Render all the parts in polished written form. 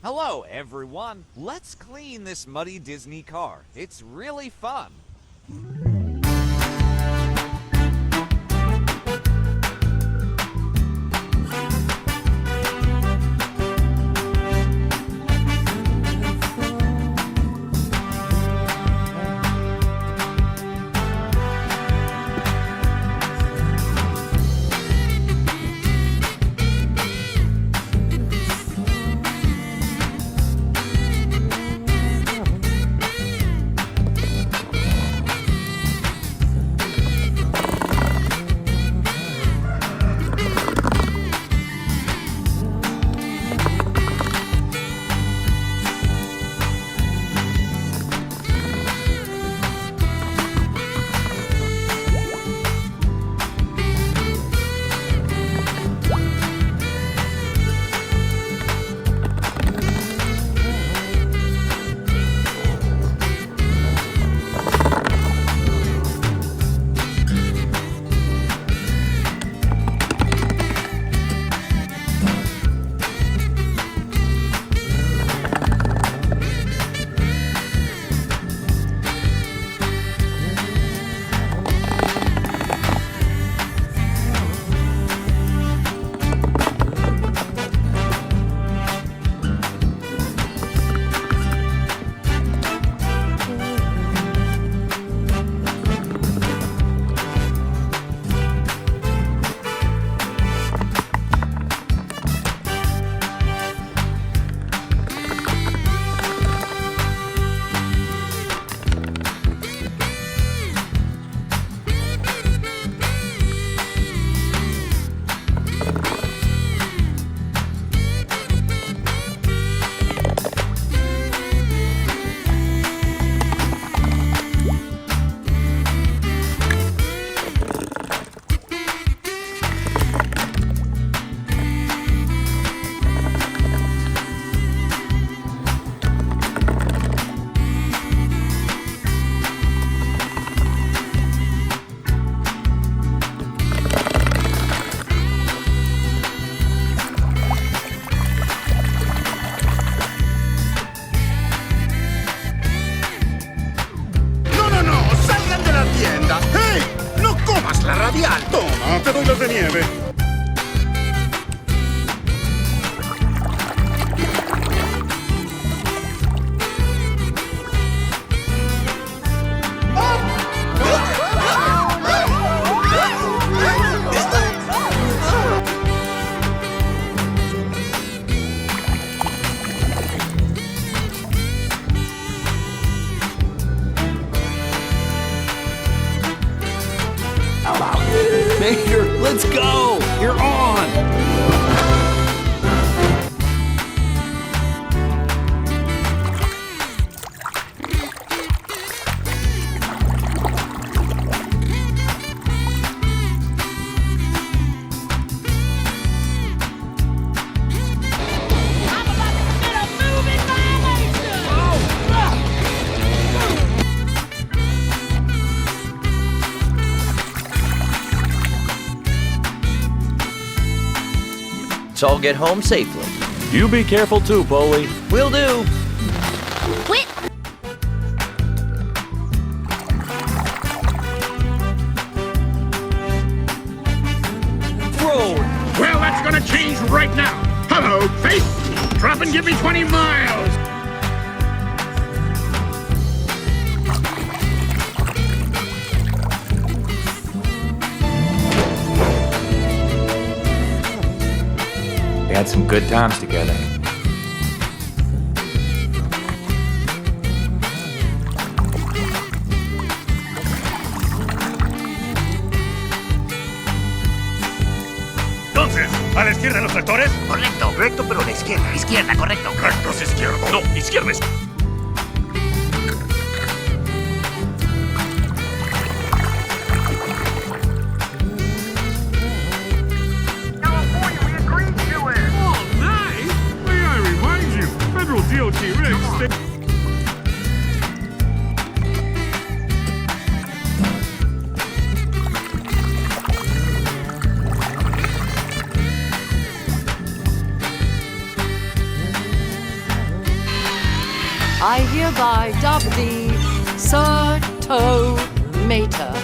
Hello, everyone. Let's clean this muddy Disney car. It's really fun. Toma, te doy las de nieve. Mayor, let's go! You're on! So I'll get home safely. You be careful too, Polly. Will do. Quit! Road! Well, that's gonna change right now. Hello, face! Drop and give me 20 miles! We had some good times together. Entonces, ¿a la izquierda los tractores? Correcto. Recto, pero a la izquierda. Izquierda, correcto. Rectos izquierdo. No, izquierda. DOT rigs. I hereby dub thee Sir Toe Mater.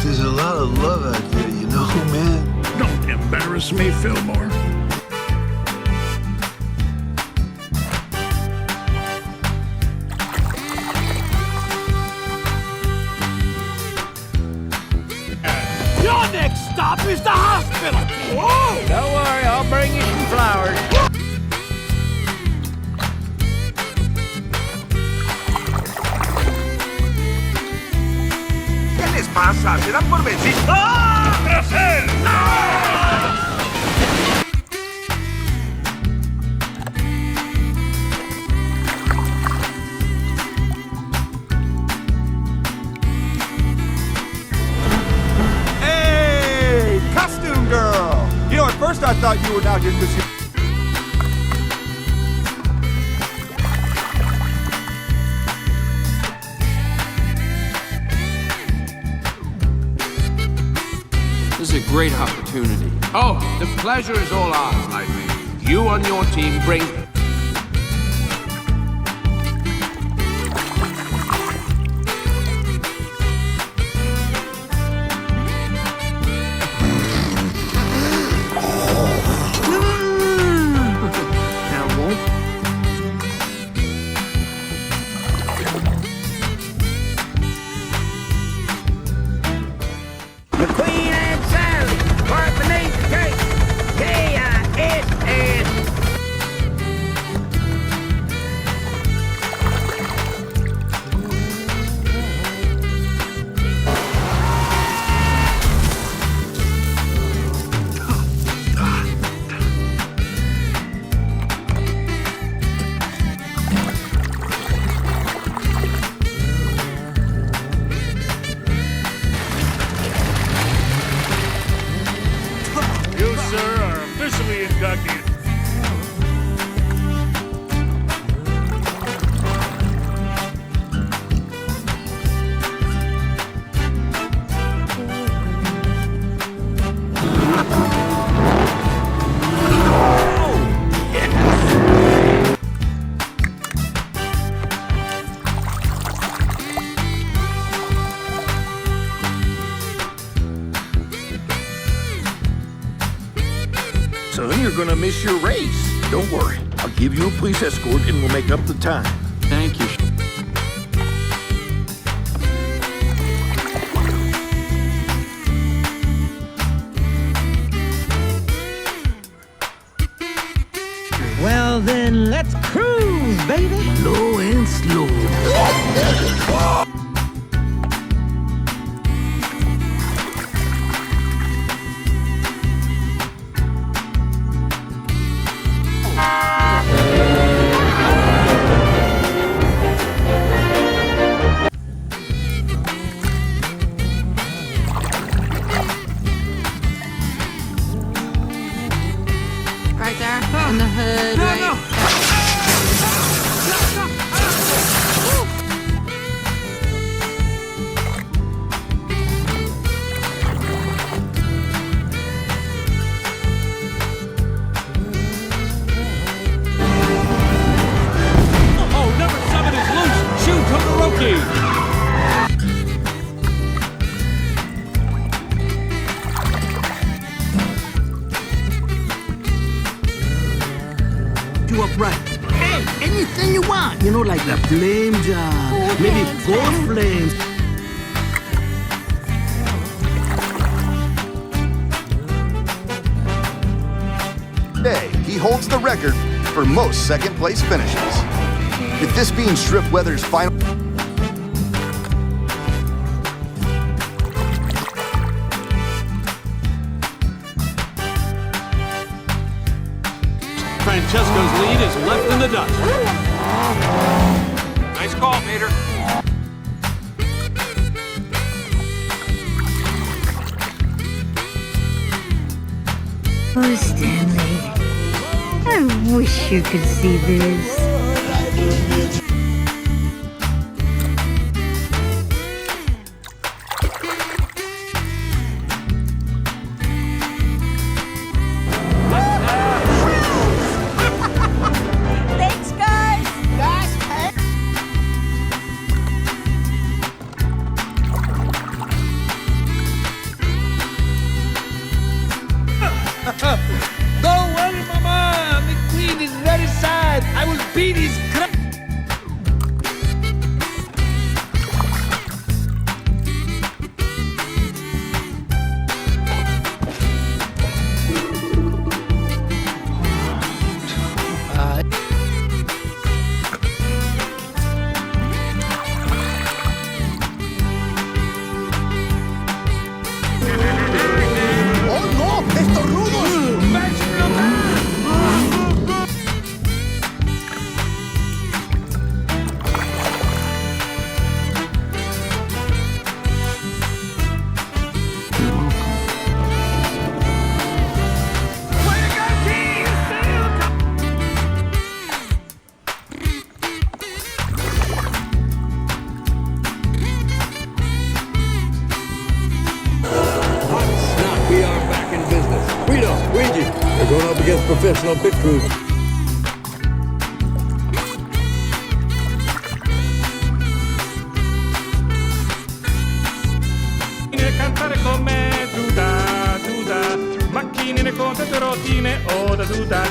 There's a lot of love out there, you know, man. Don't embarrass me, Fillmore. Your next stop is the hospital! Whoa! Don't worry, I'll bring you some flowers. ¿Qué les pasa? ¿Serán por vencidos? Hey, costume girl! You know, at first I thought you were out here because you... This is a great opportunity. Oh, the pleasure is all ours, Lightning. You on your team bring... McQueen and Sally, part beneath the cake. K-I-S-S. You, sir, are officially inducted. Son, you're gonna miss your race. Don't worry. I'll give you a police escort and we'll make up the time. Thank you. Well, then, let's cruise, baby. Low and slow. Right there, in the hood, right? Oh, number 7 is loose! Shoot, Todoroki! You upright. Hey, anything you want. You know, like the flame job. Maybe gold flames. Hey, he holds the record for most second-place finishes. With this being Strip Weather's final... Francesco's lead is left in the dust. Nice call, Peter. Oh, Stanley, I wish you could see this. Don't worry, Mama. McQueen is very sad. I will beat his crap. ¡Oh, no! ¡Estornudos! We are back in business. Guido, Luigi, they're going up against professional pit crews. Cantare con me, Duda, Duda, macchine, conte, rotine, o da Duda.